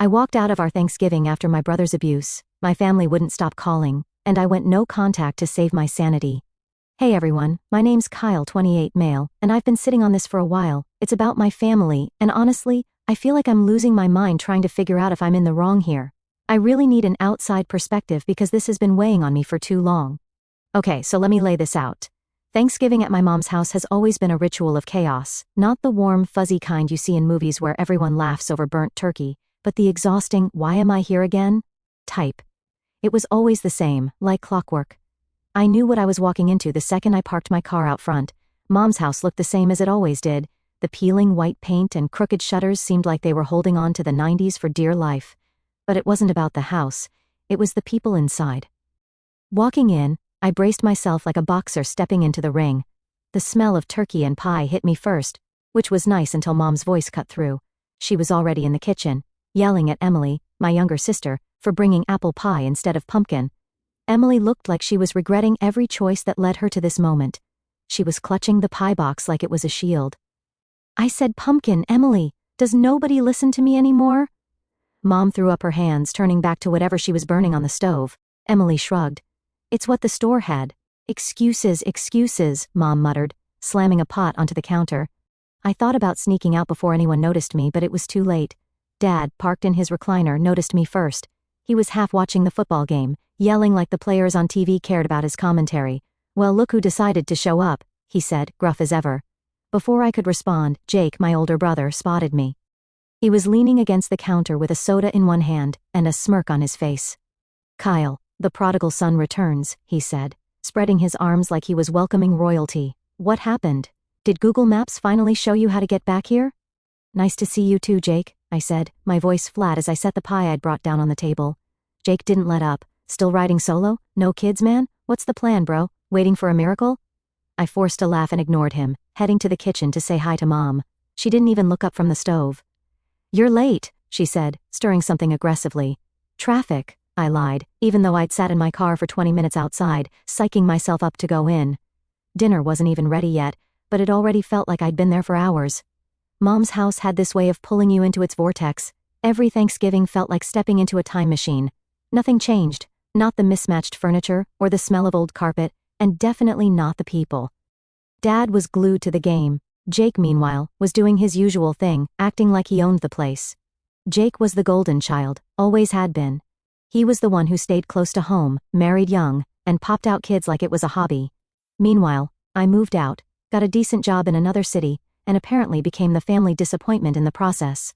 I walked out of our Thanksgiving after my brother's abuse. My family wouldn't stop calling, and I went no contact to save my sanity. Hey everyone, my name's Kyle, 28 male, and I've been sitting on this for a while. It's about my family, and honestly, I feel like I'm losing my mind trying to figure out if I'm in the wrong here. I really need an outside perspective because this has been weighing on me for too long. Okay, so let me lay this out. Thanksgiving at my mom's house has always been a ritual of chaos, not the warm, fuzzy kind you see in movies where everyone laughs over burnt turkey, but the exhausting, why am I here again? Type. It was always the same, like clockwork. I knew what I was walking into the second I parked my car out front. Mom's house looked the same as it always did. The peeling white paint and crooked shutters seemed like they were holding on to the 90s for dear life. But it wasn't about the house, it was the people inside. Walking in, I braced myself like a boxer stepping into the ring. The smell of turkey and pie hit me first, which was nice until Mom's voice cut through. She was already in the kitchen, yelling at Emily, my younger sister, for bringing apple pie instead of pumpkin. Emily looked like she was regretting every choice that led her to this moment. She was clutching the pie box like it was a shield. I said pumpkin, Emily. Does nobody listen to me anymore? Mom threw up her hands, turning back to whatever she was burning on the stove. Emily shrugged. It's what the store had. Excuses, Mom muttered, slamming a pot onto the counter. I thought about sneaking out before anyone noticed me, but it was too late. Dad, parked in his recliner, noticed me first. He was half watching the football game, yelling like the players on TV cared about his commentary. Well, look who decided to show up, he said, gruff as ever. Before I could respond, Jake, my older brother, spotted me. He was leaning against the counter with a soda in one hand and a smirk on his face. Kyle, the prodigal son returns, he said, spreading his arms like he was welcoming royalty. What happened? Did Google Maps finally show you how to get back here? Nice to see you too, Jake, I said, my voice flat as I set the pie I'd brought down on the table. Jake didn't let up. Still riding solo? No kids, man? What's the plan, bro? Waiting for a miracle? I forced a laugh and ignored him, heading to the kitchen to say hi to Mom. She didn't even look up from the stove. You're late, she said, stirring something aggressively. Traffic, I lied, even though I'd sat in my car for 20 minutes outside, psyching myself up to go in. Dinner wasn't even ready yet, but it already felt like I'd been there for hours. Mom's house had this way of pulling you into its vortex. Every Thanksgiving felt like stepping into a time machine. Nothing changed, not the mismatched furniture or the smell of old carpet, and definitely not the people. Dad was glued to the game. Jake, meanwhile, was doing his usual thing, acting like he owned the place. Jake was the golden child, always had been. He was the one who stayed close to home, married young, and popped out kids like it was a hobby. Meanwhile, I moved out, got a decent job in another city, and apparently became the family disappointment in the process.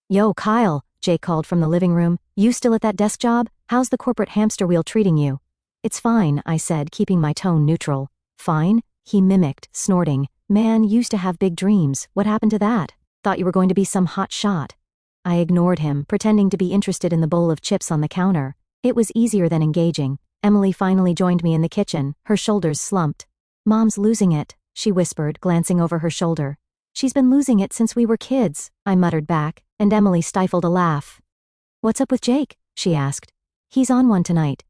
Yo, Kyle, Jake called from the living room, you still at that desk job? How's the corporate hamster wheel treating you? It's fine, I said, keeping my tone neutral. Fine? He mimicked, snorting. Man, used to have big dreams. What happened to that? Thought you were going to be some hot shot. I ignored him, pretending to be interested in the bowl of chips on the counter. It was easier than engaging. Emily finally joined me in the kitchen, her shoulders slumped. Mom's losing it, she whispered, glancing over her shoulder. She's been losing it since we were kids, I muttered back, and Emily stifled a laugh. What's up with Jake? She asked. He's on one tonight.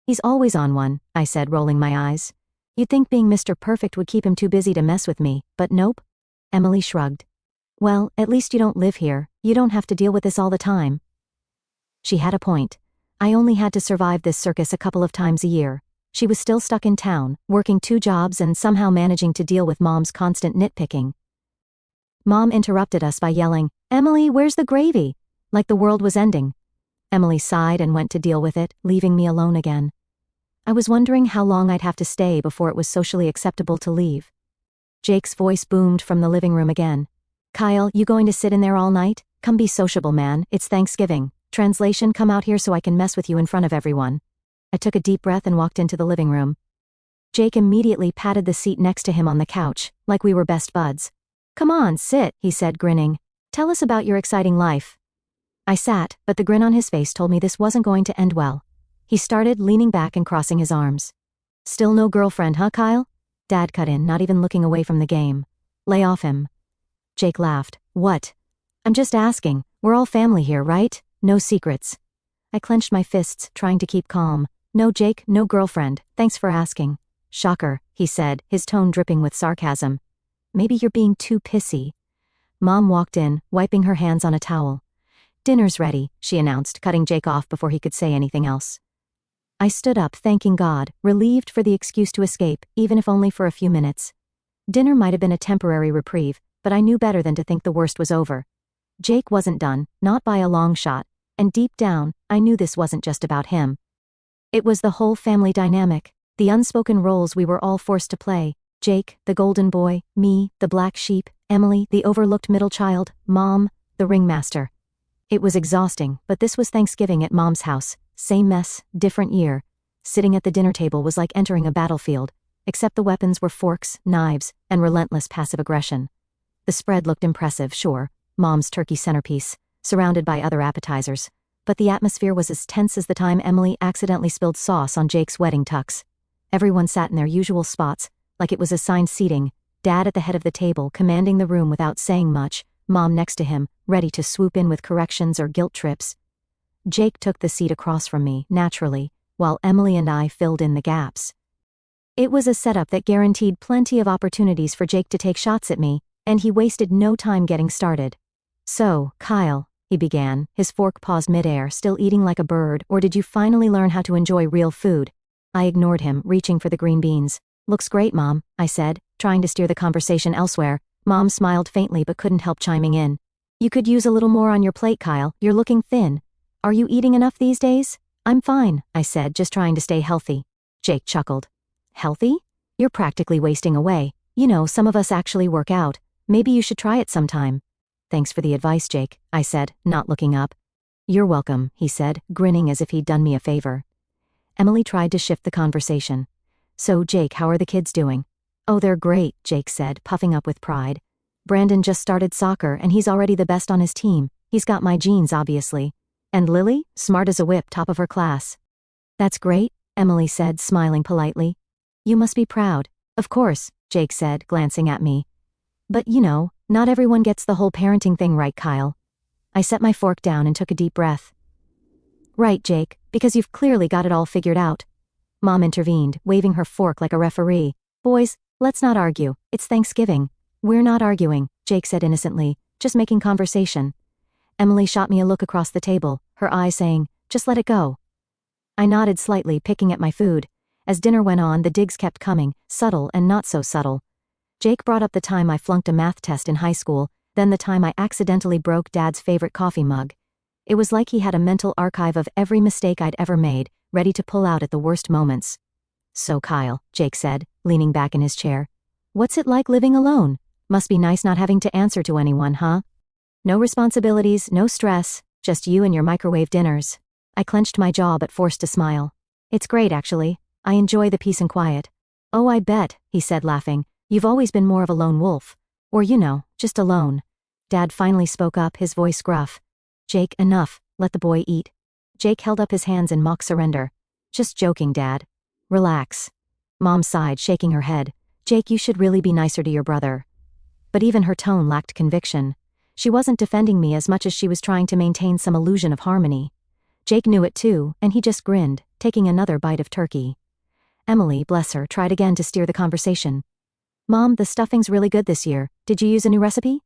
He's always on one, I said, rolling my eyes. You'd think being Mr. Perfect would keep him too busy to mess with me, but nope. Emily shrugged. Well, at least you don't live here. You don't have to deal with this all the time. She had a point. I only had to survive this circus a couple of times a year. She was still stuck in town, working 2 jobs and somehow managing to deal with Mom's constant nitpicking. Mom interrupted us by yelling, Emily, where's the gravy? Like the world was ending. Emily sighed and went to deal with it, leaving me alone again. I was wondering how long I'd have to stay before it was socially acceptable to leave. Jake's voice boomed from the living room again. Kyle, you going to sit in there all night? Come be sociable, man. It's Thanksgiving. Translation, come out here so I can mess with you in front of everyone. I took a deep breath and walked into the living room. Jake immediately patted the seat next to him on the couch, like we were best buds. Come on, sit, he said, grinning. Tell us about your exciting life. I sat, but the grin on his face told me this wasn't going to end well. He started, leaning back and crossing his arms. Still no girlfriend, huh, Kyle? Dad cut in, not even looking away from the game. Lay off him. Jake laughed. What? I'm just asking. We're all family here, right? No secrets. I clenched my fists, trying to keep calm. No, Jake, no girlfriend. Thanks for asking. Shocker, he said, his tone dripping with sarcasm. Maybe you're being too pissy. Mom walked in, wiping her hands on a towel. Dinner's ready, she announced, cutting Jake off before he could say anything else. I stood up, thanking God, relieved for the excuse to escape, even if only for a few minutes. Dinner might have been a temporary reprieve, but I knew better than to think the worst was over. Jake wasn't done, not by a long shot, and deep down, I knew this wasn't just about him. It was the whole family dynamic, the unspoken roles we were all forced to play. Jake, the golden boy, me, the black sheep, Emily, the overlooked middle child, Mom, the ringmaster. It was exhausting, but this was Thanksgiving at Mom's house. Same mess, different year. Sitting at the dinner table was like entering a battlefield, except the weapons were forks, knives, and relentless passive aggression. The spread looked impressive, sure, Mom's turkey centerpiece, surrounded by other appetizers, but the atmosphere was as tense as the time Emily accidentally spilled sauce on Jake's wedding tux. Everyone sat in their usual spots, like it was assigned seating, Dad at the head of the table commanding the room without saying much, Mom next to him, ready to swoop in with corrections or guilt trips. Jake took the seat across from me, naturally, while Emily and I filled in the gaps. It was a setup that guaranteed plenty of opportunities for Jake to take shots at me, and he wasted no time getting started. So, Kyle, he began, his fork paused midair, still eating like a bird, or did you finally learn how to enjoy real food? I ignored him, reaching for the green beans. Looks great, Mom, I said, trying to steer the conversation elsewhere. Mom smiled faintly but couldn't help chiming in. You could use a little more on your plate, Kyle, you're looking thin. Are you eating enough these days? I'm fine, I said, just trying to stay healthy. Jake chuckled. Healthy? You're practically wasting away. You know, some of us actually work out. Maybe you should try it sometime. Thanks for the advice, Jake, I said, not looking up. You're welcome, he said, grinning as if he'd done me a favor. Emily tried to shift the conversation. So, Jake, how are the kids doing? Oh, they're great, Jake said, puffing up with pride. Brandon just started soccer and he's already the best on his team. He's got my genes, obviously. And Lily? Smart as a whip, top of her class. That's great, Emily said, smiling politely. You must be proud. Of course, Jake said, glancing at me. But you know, not everyone gets the whole parenting thing right, Kyle. I set my fork down and took a deep breath. Right, Jake, because you've clearly got it all figured out. Mom intervened, waving her fork like a referee. Boys, let's not argue. It's Thanksgiving. We're not arguing, Jake said innocently, just making conversation. Emily shot me a look across the table, her eyes saying, just let it go. I nodded slightly, picking at my food. As dinner went on, the digs kept coming, subtle and not so subtle. Jake brought up the time I flunked a math test in high school, then the time I accidentally broke Dad's favorite coffee mug. It was like he had a mental archive of every mistake I'd ever made, ready to pull out at the worst moments. So Kyle, Jake said, leaning back in his chair. What's it like living alone? Must be nice not having to answer to anyone, huh? No responsibilities, no stress, just you and your microwave dinners. I clenched my jaw but forced a smile. It's great, actually. I enjoy the peace and quiet. Oh, I bet, he said, laughing. You've always been more of a lone wolf. Or, you know, just alone. Dad finally spoke up, his voice gruff. Jake, enough. Let the boy eat. Jake held up his hands in mock surrender. Just joking, Dad. Relax. Mom sighed, shaking her head. Jake, you should really be nicer to your brother. But even her tone lacked conviction. She wasn't defending me as much as she was trying to maintain some illusion of harmony. Jake knew it too, and he just grinned, taking another bite of turkey. Emily, bless her, tried again to steer the conversation. Mom, the stuffing's really good this year. Did you use a new recipe?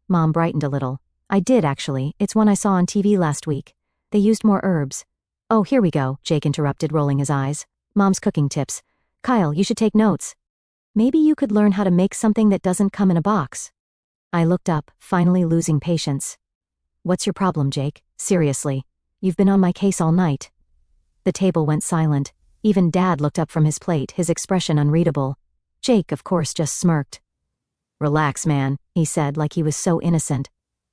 Mom brightened a little. I did, actually. It's one I saw on TV last week. They used more herbs. Oh, here we go, Jake interrupted, rolling his eyes. Mom's cooking tips. Kyle, you should take notes. Maybe you could learn how to make something that doesn't come in a box. I looked up, finally losing patience. What's your problem, Jake? Seriously. You've been on my case all night. The table went silent. Even Dad looked up from his plate, his expression unreadable. Jake, of course, just smirked. Relax, man, he said like he was so innocent.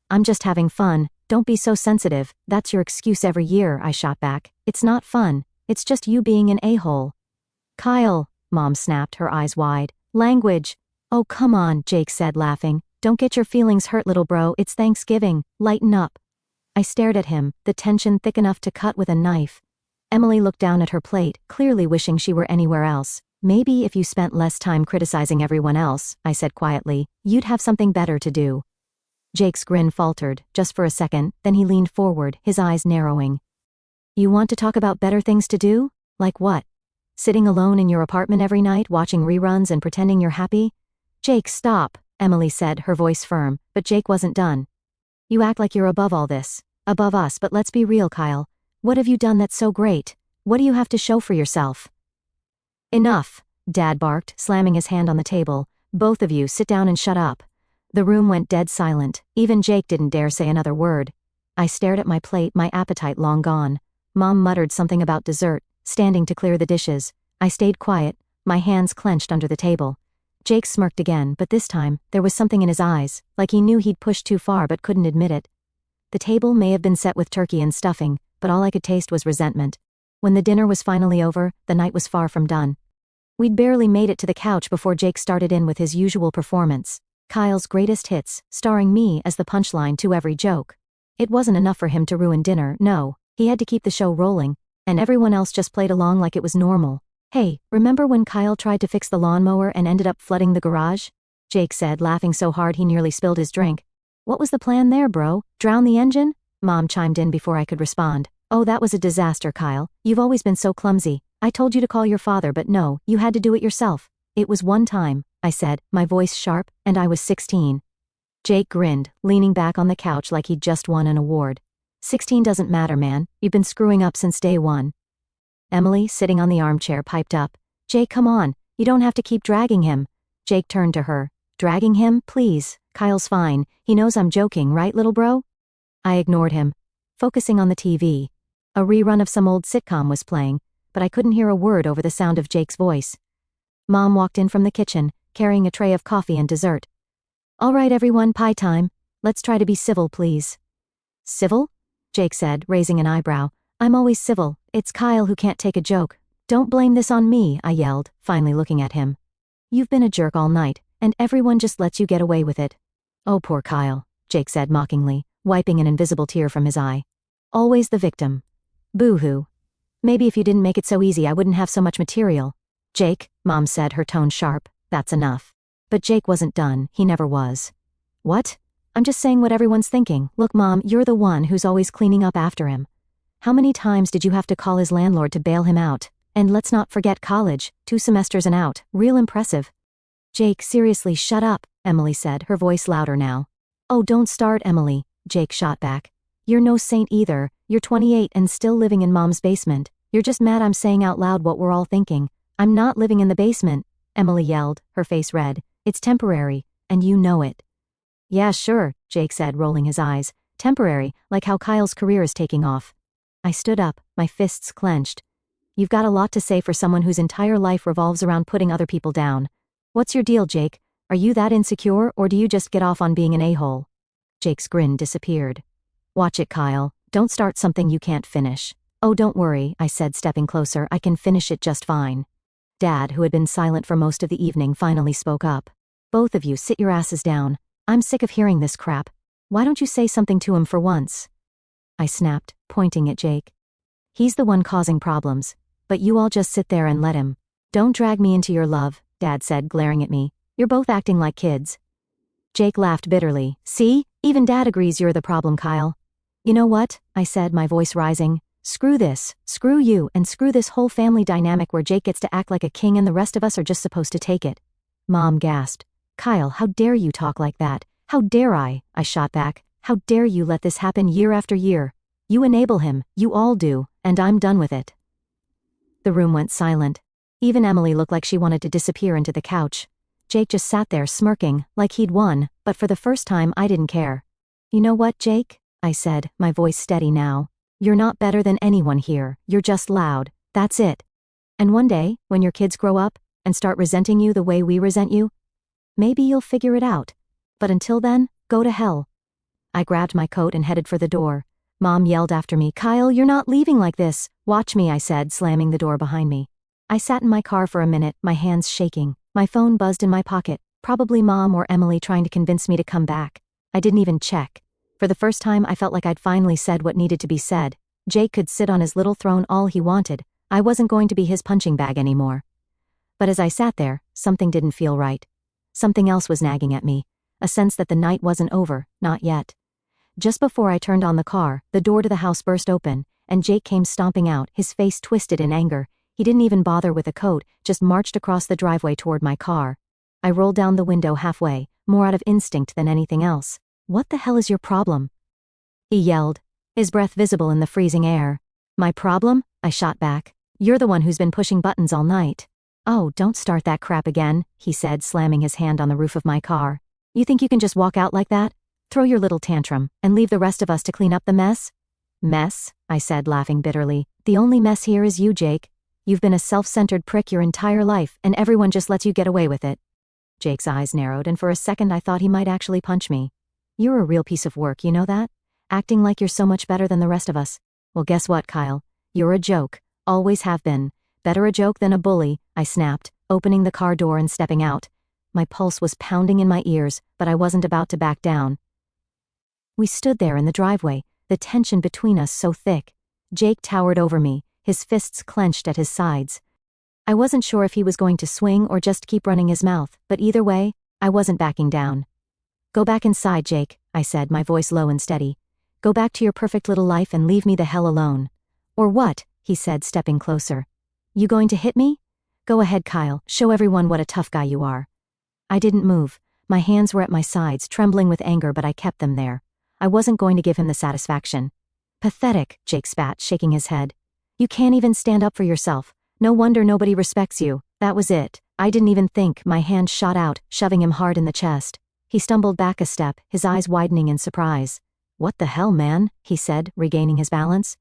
I'm just having fun. Don't be so sensitive. That's your excuse every year, I shot back. It's not fun. It's just you being an a-hole. Kyle, Mom snapped, her eyes wide. Language. Oh, come on, Jake said, laughing. Don't get your feelings hurt, little bro. It's Thanksgiving. Lighten up. I stared at him, the tension thick enough to cut with a knife. Emily looked down at her plate, clearly wishing she were anywhere else. Maybe if you spent less time criticizing everyone else, I said quietly, you'd have something better to do. Jake's grin faltered, just for a second, then he leaned forward, his eyes narrowing. You want to talk about better things to do? Like what? Sitting alone in your apartment every night, watching reruns and pretending you're happy? Jake, stop, Emily said, her voice firm, but Jake wasn't done. You act like you're above all this. above us, but let's be real, Kyle. What have you done that's so great? What do you have to show for yourself? Enough, Dad barked, slamming his hand on the table. Both of you sit down and shut up. The room went dead silent. Even Jake didn't dare say another word. I stared at my plate, my appetite long gone. Mom muttered something about dessert, standing to clear the dishes. I stayed quiet, my hands clenched under the table. Jake smirked again, but this time, there was something in his eyes, like he knew he'd pushed too far but couldn't admit it. The table may have been set with turkey and stuffing, but all I could taste was resentment. When the dinner was finally over, the night was far from done. We'd barely made it to the couch before Jake started in with his usual performance. Kyle's greatest hits, starring me as the punchline to every joke. It wasn't enough for him to ruin dinner, no, he had to keep the show rolling, and everyone else just played along like it was normal. Hey, remember when Kyle tried to fix the lawnmower and ended up flooding the garage? Jake said, laughing so hard he nearly spilled his drink. What was the plan there, bro? Drown the engine? Mom chimed in before I could respond. Oh, that was a disaster, Kyle. You've always been so clumsy. I told you to call your father, but no, you had to do it yourself. It was one time, I said, my voice sharp, and I was 16. Jake grinned, leaning back on the couch like he'd just won an award. 16 doesn't matter, man. You've been screwing up since day one. Emily, sitting on the armchair, piped up. Jake, come on. You don't have to keep dragging him. Jake turned to her. Dragging him? Please. Kyle's fine. He knows I'm joking, right, little bro? I ignored him, focusing on the TV. A rerun of some old sitcom was playing, but I couldn't hear a word over the sound of Jake's voice. Mom walked in from the kitchen, carrying a tray of coffee and dessert. All right, everyone, pie time. Let's try to be civil, please. Civil? Jake said, raising an eyebrow. I'm always civil. It's Kyle who can't take a joke. Don't blame this on me, I yelled, finally looking at him. You've been a jerk all night, and everyone just lets you get away with it. Oh, poor Kyle, Jake said mockingly, wiping an invisible tear from his eye. Always the victim. Boo-hoo. Maybe if you didn't make it so easy I wouldn't have so much material. Jake, Mom said, her tone sharp, that's enough. But Jake wasn't done, he never was. What? I'm just saying what everyone's thinking. Look, Mom, you're the one who's always cleaning up after him. How many times did you have to call his landlord to bail him out? And let's not forget college, 2 semesters and out, real impressive. Jake, seriously, shut up, Emily said, her voice louder now. Oh, don't start, Emily, Jake shot back. You're no saint either. You're 28 and still living in Mom's basement. You're just mad I'm saying out loud what we're all thinking. I'm not living in the basement, Emily yelled, her face red. It's temporary, and you know it. Yeah, sure, Jake said, rolling his eyes. Temporary, like how Kyle's career is taking off. I stood up, my fists clenched. You've got a lot to say for someone whose entire life revolves around putting other people down. What's your deal, Jake? Are you that insecure, or do you just get off on being an a-hole? Jake's grin disappeared. Watch it, Kyle. Don't start something you can't finish. Oh, don't worry, I said, stepping closer. I can finish it just fine. Dad, who had been silent for most of the evening, finally spoke up. Both of you, sit your asses down. I'm sick of hearing this crap. Why don't you say something to him for once? I snapped, pointing at Jake. He's the one causing problems, but you all just sit there and let him. Don't drag me into your love, Dad said, glaring at me. You're both acting like kids. Jake laughed bitterly. See? Even Dad agrees you're the problem, Kyle. You know what? I said, my voice rising. Screw this, screw you, and screw this whole family dynamic where Jake gets to act like a king and the rest of us are just supposed to take it. Mom gasped. Kyle, how dare you talk like that? How dare I shot back. How dare you let this happen year after year? You enable him, you all do, and I'm done with it. The room went silent. Even Emily looked like she wanted to disappear into the couch. Jake just sat there smirking, like he'd won, but for the first time I didn't care. You know what, Jake? I said, my voice steady now. You're not better than anyone here, you're just loud, that's it. And one day, when your kids grow up, and start resenting you the way we resent you, maybe you'll figure it out. But until then, go to hell. I grabbed my coat and headed for the door. Mom yelled after me, Kyle, you're not leaving like this. Watch me, I said, slamming the door behind me. I sat in my car for a minute, my hands shaking. My phone buzzed in my pocket, probably Mom or Emily trying to convince me to come back. I didn't even check. For the first time I felt like I'd finally said what needed to be said. Jake could sit on his little throne all he wanted. I wasn't going to be his punching bag anymore. But as I sat there, something didn't feel right. Something else was nagging at me. A sense that the night wasn't over, not yet. Just before I turned on the car, the door to the house burst open, and Jake came stomping out, his face twisted in anger. He didn't even bother with a coat, just marched across the driveway toward my car. I rolled down the window halfway, more out of instinct than anything else. What the hell is your problem? He yelled. his breath visible in the freezing air. My problem? I shot back. You're the one who's been pushing buttons all night. Oh, don't start that crap again, he said, slamming his hand on the roof of my car. You think you can just walk out like that? Throw your little tantrum, and leave the rest of us to clean up the mess? Mess? I said, laughing bitterly. The only mess here is you, Jake. You've been a self-centered prick your entire life, and everyone just lets you get away with it. Jake's eyes narrowed, and for a second I thought he might actually punch me. You're a real piece of work, you know that? Acting like you're so much better than the rest of us. Well, guess what, Kyle? You're a joke. Always have been. Better a joke than a bully, I snapped, opening the car door and stepping out. My pulse was pounding in my ears, but I wasn't about to back down. We stood there in the driveway, the tension between us so thick. Jake towered over me, his fists clenched at his sides. I wasn't sure if he was going to swing or just keep running his mouth, but either way, I wasn't backing down. Go back inside, Jake, I said, my voice low and steady. Go back to your perfect little life and leave me the hell alone. Or what? He said, stepping closer. You going to hit me? Go ahead, Kyle, show everyone what a tough guy you are. I didn't move. My hands were at my sides, trembling with anger, but I kept them there. I wasn't going to give him the satisfaction. Pathetic, Jake spat, shaking his head. You can't even stand up for yourself. No wonder nobody respects you. That was it. I didn't even think. My hand shot out, shoving him hard in the chest. He stumbled back a step, his eyes widening in surprise. What the hell, man? He said, regaining his balance.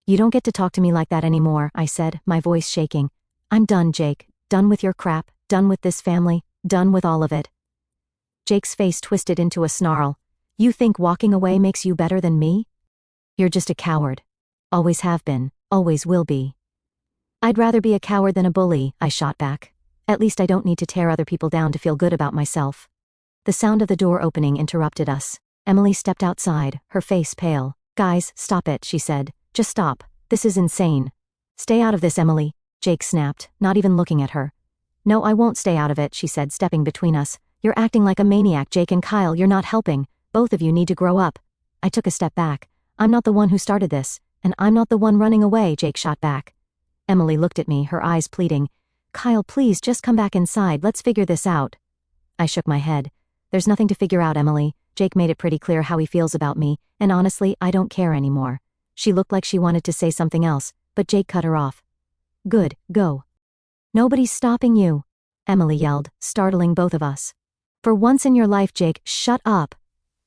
You don't get to talk to me like that anymore, I said, my voice shaking. I'm done, Jake. Done with your crap, done with this family, done with all of it. Jake's face twisted into a snarl. You think walking away makes you better than me? You're just a coward. Always have been, always will be. I'd rather be a coward than a bully, I shot back. At least I don't need to tear other people down to feel good about myself. The sound of the door opening interrupted us. Emily stepped outside, her face pale. Guys, stop it, she said. Just stop. This is insane. Stay out of this, Emily, Jake snapped, not even looking at her. No, I won't stay out of it, she said, stepping between us. You're acting like a maniac, Jake, and Kyle, you're not helping. Both of you need to grow up. I took a step back. I'm not the one who started this, and I'm not the one running away, Jake shot back. Emily looked at me, her eyes pleading. Kyle, please, just come back inside, let's figure this out. I shook my head. There's nothing to figure out, Emily. Jake made it pretty clear how he feels about me, and honestly, I don't care anymore. She looked like she wanted to say something else, but Jake cut her off. Good, go. Nobody's stopping you, Emily yelled, startling both of us. For once in your life, Jake, shut up.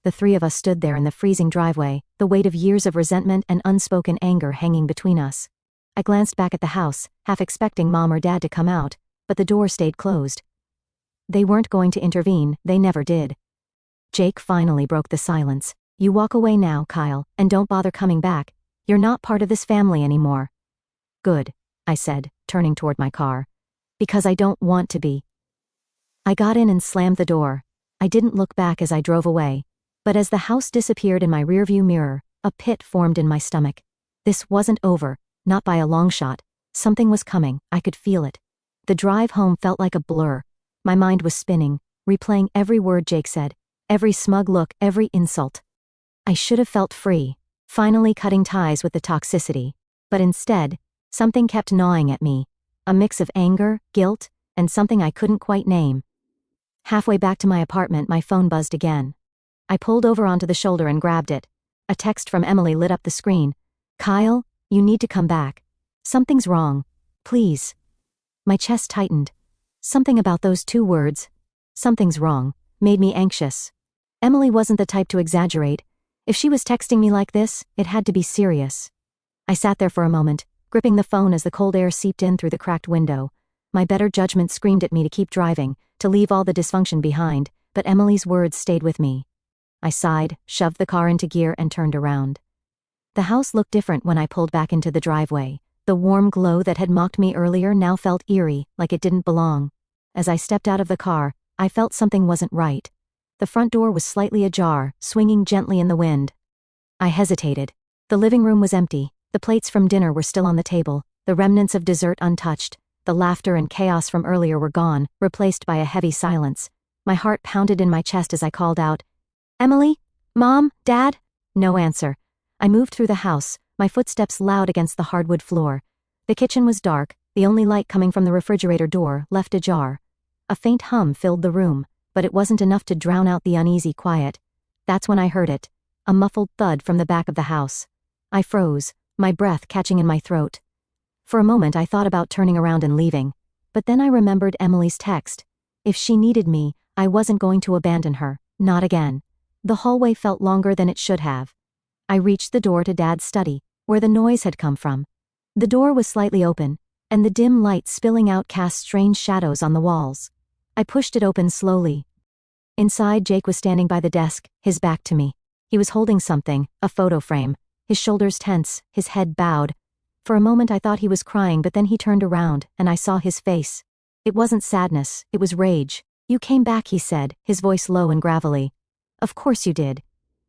The three of us stood there in the freezing driveway, the weight of years of resentment and unspoken anger hanging between us. I glanced back at the house, half expecting Mom or Dad to come out, but the door stayed closed. They weren't going to intervene, they never did. Jake finally broke the silence. You walk away now, Kyle, and don't bother coming back. You're not part of this family anymore. Good, I said, turning toward my car. Because I don't want to be. I got in and slammed the door. I didn't look back as I drove away. But as the house disappeared in my rearview mirror, a pit formed in my stomach. This wasn't over, not by a long shot. Something was coming, I could feel it. The drive home felt like a blur. My mind was spinning, replaying every word Jake said, every smug look, every insult. I should have felt free, finally cutting ties with the toxicity. But instead, something kept gnawing at me. A mix of anger, guilt, and something I couldn't quite name. Halfway back to my apartment, my phone buzzed again. I pulled over onto the shoulder and grabbed it. A text from Emily lit up the screen. Kyle, you need to come back. Something's wrong. Please. My chest tightened. Something about those two words, something's wrong, made me anxious. Emily wasn't the type to exaggerate. If she was texting me like this, it had to be serious. I sat there for a moment, gripping the phone as the cold air seeped in through the cracked window. My better judgment screamed at me to keep driving, to leave all the dysfunction behind, but Emily's words stayed with me. I sighed, shoved the car into gear and turned around. The house looked different when I pulled back into the driveway. The warm glow that had mocked me earlier now felt eerie, like it didn't belong. As I stepped out of the car, I felt something wasn't right. The front door was slightly ajar, swinging gently in the wind. I hesitated. The living room was empty. The plates from dinner were still on the table, the remnants of dessert untouched. The laughter and chaos from earlier were gone, replaced by a heavy silence. My heart pounded in my chest as I called out, Emily? Mom? Dad? No answer. I moved through the house, my footsteps loud against the hardwood floor. The kitchen was dark, the only light coming from the refrigerator door, left ajar. A faint hum filled the room, but it wasn't enough to drown out the uneasy quiet. That's when I heard it. A muffled thud from the back of the house. I froze, my breath catching in my throat. For a moment I thought about turning around and leaving. But then I remembered Emily's text. If she needed me, I wasn't going to abandon her, not again. The hallway felt longer than it should have. I reached the door to Dad's study, where the noise had come from. The door was slightly open, and the dim light spilling out cast strange shadows on the walls. I pushed it open slowly. Inside, Jake was standing by the desk, his back to me. He was holding something, a photo frame, his shoulders tense, his head bowed. For a moment I thought he was crying, but then he turned around, and I saw his face. It wasn't sadness, it was rage. "You came back," he said, his voice low and gravelly. "Of course you did.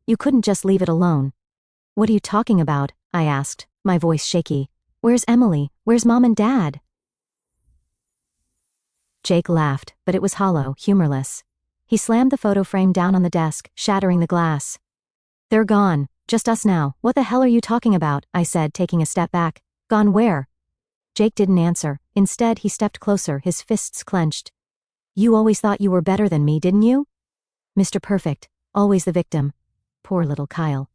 You couldn't just leave it alone." "What are you talking about?" I asked, my voice shaky. "Where's Emily? Where's Mom and Dad?" Jake laughed, but it was hollow, humorless. He slammed the photo frame down on the desk, shattering the glass. "They're gone. Just us now. What the hell are you talking about?" I said, taking a step back. "Gone where?" Jake didn't answer. Instead, he stepped closer, his fists clenched. "You always thought you were better than me, didn't you? Mr. Perfect. Always the victim. Poor little Kyle."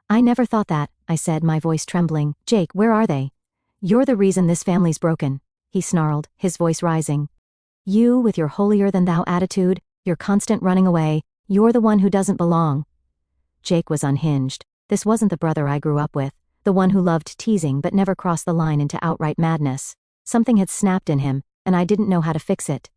"I never thought that," I said, my voice trembling. "Jake, where are they?" "You're the reason this family's broken," he snarled, his voice rising. "You, with your holier-than-thou attitude, your constant running away, you're the one who doesn't belong." Jake was unhinged. This wasn't the brother I grew up with, the one who loved teasing but never crossed the line into outright madness. Something had snapped in him, and I didn't know how to fix it.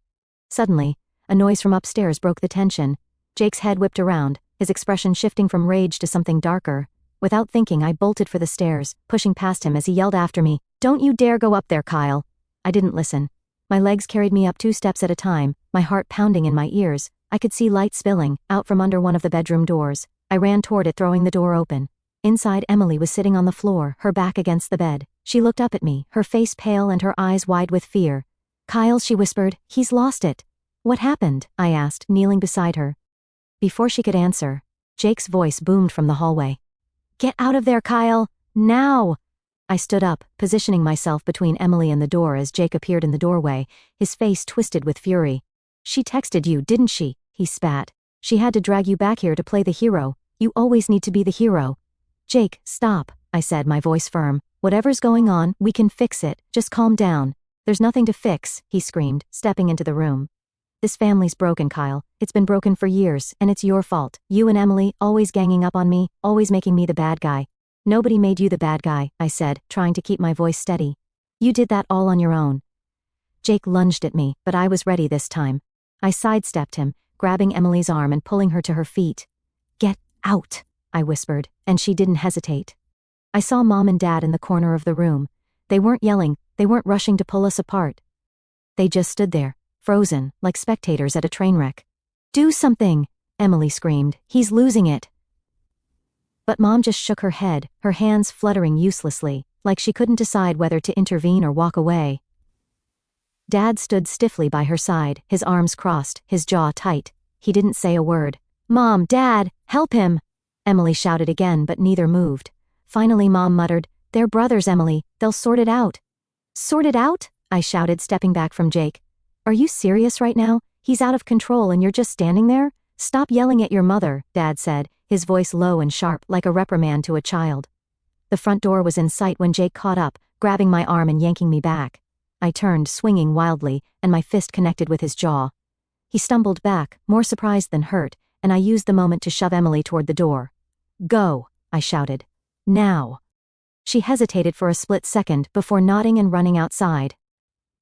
Suddenly, a noise from upstairs broke the tension. Jake's head whipped around, his expression shifting from rage to something darker. Without thinking, I bolted for the stairs, pushing past him as he yelled after me, "Don't you dare go up there, Kyle." I didn't listen. My legs carried me up 2 steps at a time, my heart pounding in my ears. I could see light spilling out from under one of the bedroom doors. I ran toward it, throwing the door open. Inside, Emily was sitting on the floor, her back against the bed. She looked up at me, her face pale and her eyes wide with fear. "Kyle," she whispered, "he's lost it." "What happened?" I asked, kneeling beside her. Before she could answer, Jake's voice boomed from the hallway. "Get out of there, Kyle! Now!" I stood up, positioning myself between Emily and the door as Jake appeared in the doorway, his face twisted with fury. "She texted you, didn't she?" he spat. "She had to drag you back here to play the hero. You always need to be the hero." "Jake, stop," I said, my voice firm. "Whatever's going on, we can fix it. Just calm down." "There's nothing to fix," he screamed, stepping into the room. "This family's broken, Kyle. It's been broken for years, and it's your fault. You and Emily, always ganging up on me, always making me the bad guy." "Nobody made you the bad guy," I said, trying to keep my voice steady. "You did that all on your own." Jake lunged at me, but I was ready this time. I sidestepped him, grabbing Emily's arm and pulling her to her feet. "Get out," I whispered, and she didn't hesitate. I saw Mom and Dad in the corner of the room. They weren't yelling, they weren't rushing to pull us apart. They just stood there, frozen, like spectators at a train wreck. "Do something," Emily screamed. "He's losing it." But Mom just shook her head, her hands fluttering uselessly, like she couldn't decide whether to intervene or walk away. Dad stood stiffly by her side, his arms crossed, his jaw tight. He didn't say a word. "Mom, Dad, help him!" Emily shouted again, but neither moved. Finally, Mom muttered, "They're brothers, Emily. They'll sort it out." "Sort it out?" I shouted, stepping back from Jake. "Are you serious right now? He's out of control and you're just standing there?" "Stop yelling at your mother," Dad said, his voice low and sharp, like a reprimand to a child. The front door was in sight when Jake caught up, grabbing my arm and yanking me back. I turned, swinging wildly, and my fist connected with his jaw. He stumbled back, more surprised than hurt, and I used the moment to shove Emily toward the door. "Go," I shouted. "Now." She hesitated for a split second before nodding and running outside.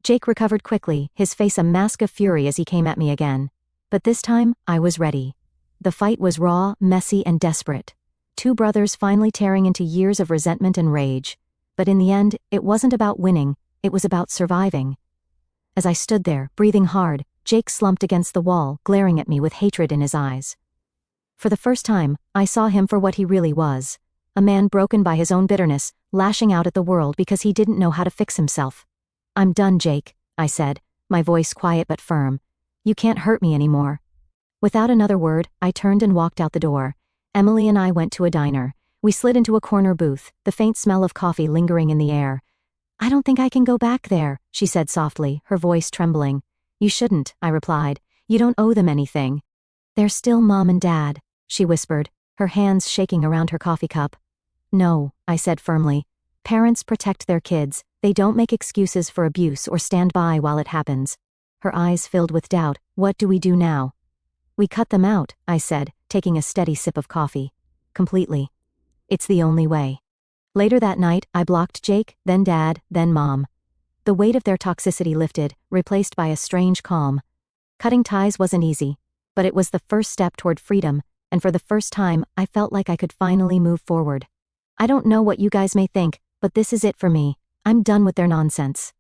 Jake recovered quickly, his face a mask of fury as he came at me again. But this time, I was ready. The fight was raw, messy, and desperate. 2 brothers finally tearing into years of resentment and rage. But in the end, it wasn't about winning, it was about surviving. As I stood there, breathing hard, Jake slumped against the wall, glaring at me with hatred in his eyes. For the first time, I saw him for what he really was. A man broken by his own bitterness, lashing out at the world because he didn't know how to fix himself. "I'm done, Jake," I said, my voice quiet but firm. "You can't hurt me anymore." Without another word, I turned and walked out the door. Emily and I went to a diner. We slid into a corner booth, the faint smell of coffee lingering in the air. "I don't think I can go back there," she said softly, her voice trembling. "You shouldn't," I replied. "You don't owe them anything." "They're still Mom and Dad," she whispered, her hands shaking around her coffee cup. No, I said firmly. Parents protect their kids, they don't make excuses for abuse or stand by while it happens. Her eyes filled with doubt. What do we do now? We cut them out, I said, taking a steady sip of coffee. Completely. It's the only way. Later that night, I blocked Jake, then Dad, then Mom. The weight of their toxicity lifted, replaced by a strange calm. Cutting ties wasn't easy, but it was the first step toward freedom, and for the first time, I felt like I could finally move forward. I don't know what you guys may think, but this is it for me. I'm done with their nonsense.